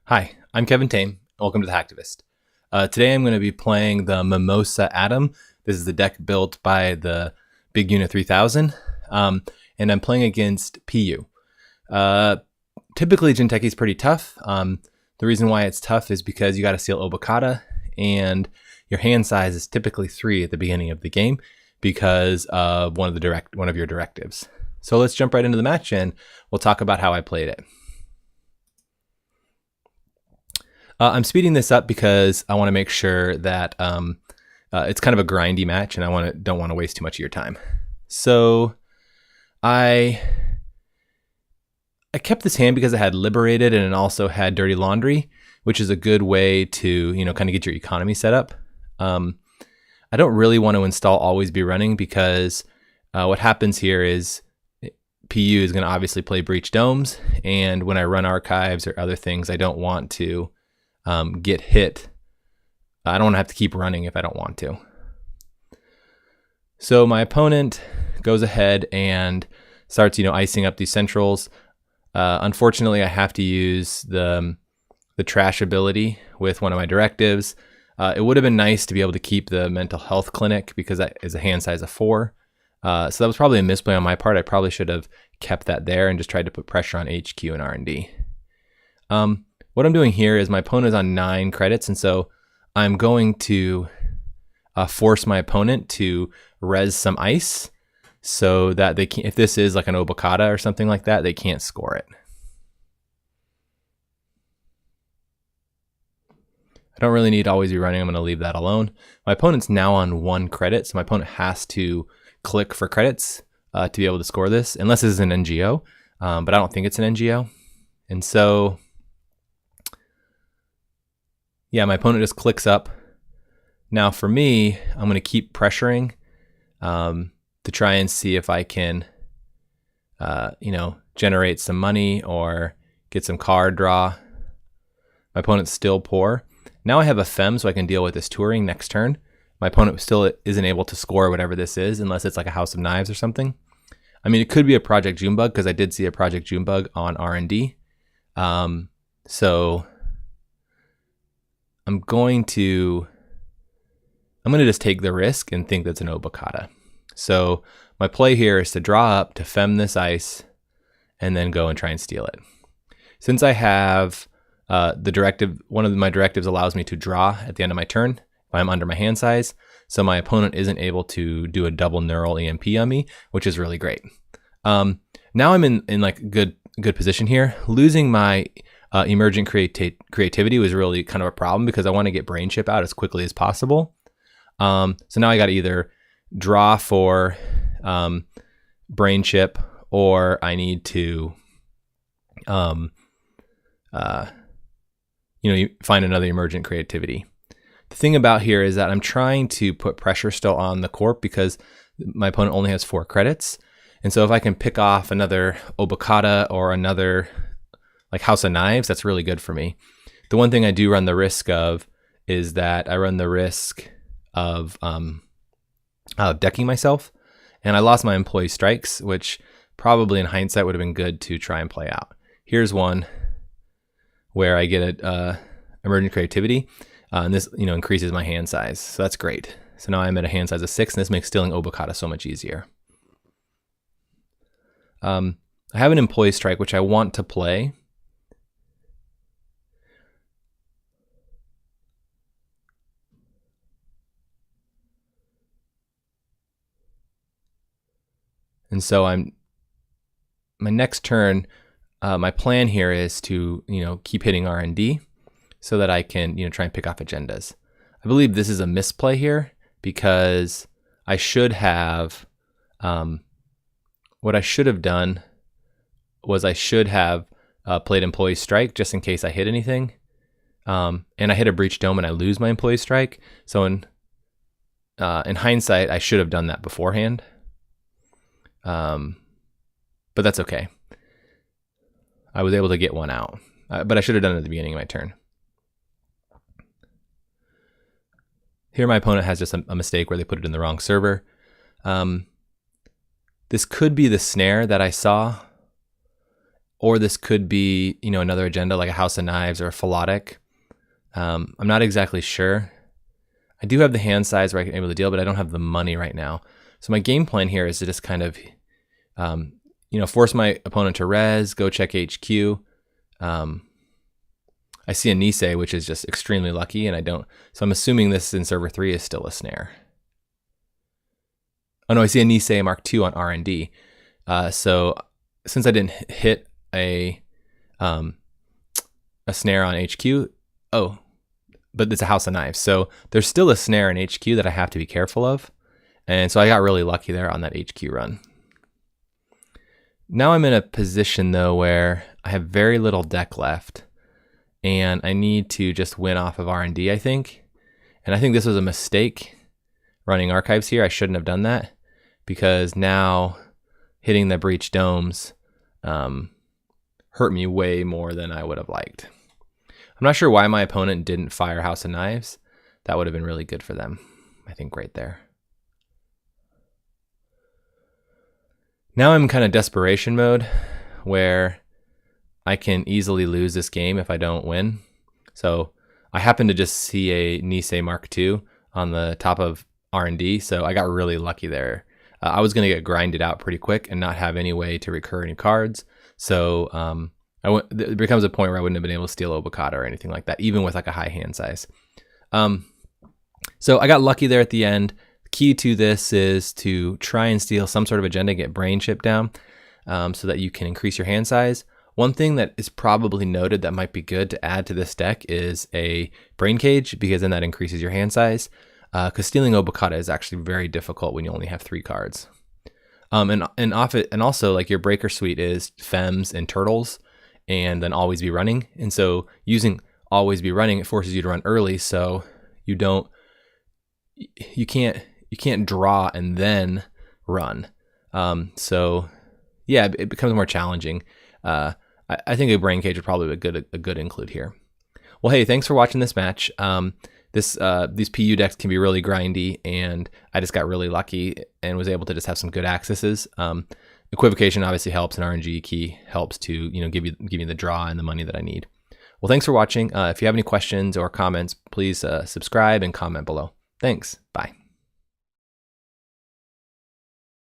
Hi, I'm Kevin Tame. Welcome to the Hacktivist. Today I'm going to be playing the Mimosa Atom. This is the deck built by the Big Unit 3000, and I'm playing against PU. Typically, Jinteki is pretty tough. The reason why it's tough is because you got to steal Obokota, and your hand size is typically 3 at the beginning of the game because of one of your directives. So let's jump right into the match, and we'll talk about how I played it. I'm speeding this up because I want to make sure that it's kind of a grindy match, and I don't want to waste too much of your time. So I kept this hand because it had Liberated and it also had Dirty Laundry, which is a good way to kind of get your economy set up. I don't really want to install Always Be Running because what happens here is PU is going to obviously play Breach Domes, and when I run archives or other things, I don't want to get hit. I don't want to have to keep running if I don't want to. So my opponent goes ahead and starts, icing up these centrals. Unfortunately, I have to use the trash ability with one of my directives. It would have been nice to be able to keep the mental health clinic because that is a hand size of 4. So that was probably a misplay on my part. I probably should have kept that there and just tried to put pressure on HQ and R&D. What I'm doing here is my opponent is on 9 credits, and so I'm going to force my opponent to res some ice so that they can, if this is like an Obokata or something like that, they can't score it. I don't really need to always be running. I'm going to leave that alone. My opponent's now on 1 credit, so my opponent has to click for credits to be able to score this, unless this is an NGO, but I don't think it's an NGO. And so yeah, my opponent just clicks up. Now for me, I'm going to keep pressuring to try and see if I can, generate some money or get some card draw. My opponent's still poor. Now I have a Fem, so I can deal with this touring next turn. My opponent still isn't able to score whatever this is, unless it's like a House of Knives or something. I mean, it could be a Project Junebug, because I did see a Project Junebug on R&D. So I'm going to just take the risk and think that's an Obokata. So my play here is to draw up to Fem this ice and then go and try and steal it. Since I have the directive, one of my directives allows me to draw at the end of my turn if I'm under my hand size, so my opponent isn't able to do a double neural EMP on me, which is really great. Now I'm in like good position here. Losing my emergent creativity was really kind of a problem because I want to get Brain Chip out as quickly as possible. So now I got to either draw for Brain Chip, or I need to find another emergent creativity. The thing about here is that I'm trying to put pressure still on the corp because my opponent only has 4 credits. And so if I can pick off another Obokata or another like House of Knives, that's really good for me. The one thing I do run the risk of is that I run the risk of decking myself, and I lost my employee strikes, which probably in hindsight would have been good to try and play out. Here's one where I get a emergent creativity, and this increases my hand size, so that's great. So now I'm at a hand size of 6, and this makes stealing Obokata so much easier. I have an employee strike which I want to play. And so my next turn, my plan here is to, keep hitting R&D so that I can, try and pick off agendas. I believe this is a misplay here because I should have, what I should have done was I should have played Employee Strike just in case I hit anything. And I hit a Breach Dome and I lose my Employee Strike. So in hindsight, I should have done that beforehand. But that's okay. I was able to get one out, but I should have done it at the beginning of my turn. Here my opponent has just a mistake where they put it in the wrong server. This could be the snare that I saw, or this could be, you know, another agenda like a House of Knives or a Philotic. I'm not exactly sure. I do have the hand size where I can able to deal, but I don't have the money right now. So my game plan here is to just kind of, you know, force my opponent to res, go check HQ. I see a Nisei, which is just extremely lucky, and I don't. So I'm assuming this in server 3 is still a snare. Oh no, I see a Nisei Mark II on R&D. So since I didn't hit a snare on HQ, oh, but it's a House of Knives. So there's still a snare in HQ that I have to be careful of. And so I got really lucky there on that HQ run. Now I'm in a position though where I have very little deck left, and I need to just win off of R&D, I think. And I think this was a mistake running archives here. I shouldn't have done that, because now hitting the breach domes hurt me way more than I would have liked. I'm not sure why my opponent didn't fire House of Knives. That would have been really good for them, I think, right there. Now I'm kind of desperation mode, where I can easily lose this game if I don't win. So I happen to just see a Nisei Mark II on the top of R&D, so I got really lucky there. I was going to get grinded out pretty quick and not have any way to recur any cards. So it becomes a point where I wouldn't have been able to steal Obokota or anything like that, even with like a high hand size. So I got lucky there at the end. Key to this is to try and steal some sort of agenda, get brain chip down, so that you can increase your hand size. One thing that is probably noted that might be good to add to this deck is a brain cage, because then that increases your hand size. Because stealing Obokota is actually very difficult when you only have 3 cards. And also like your breaker suite is Femmes and Turtles, and then Always Be Running. And so using Always Be Running, it forces you to run early, so you can't draw and then run. So yeah, it becomes more challenging. I think a brain cage would probably be a good include here. Well, hey, thanks for watching this match. These PU decks can be really grindy, and I just got really lucky and was able to just have some good accesses. Equivocation obviously helps, and RNG key helps to, you know, give me the draw and the money that I need. Well, thanks for watching. If you have any questions or comments, please subscribe and comment below. Thanks. Bye.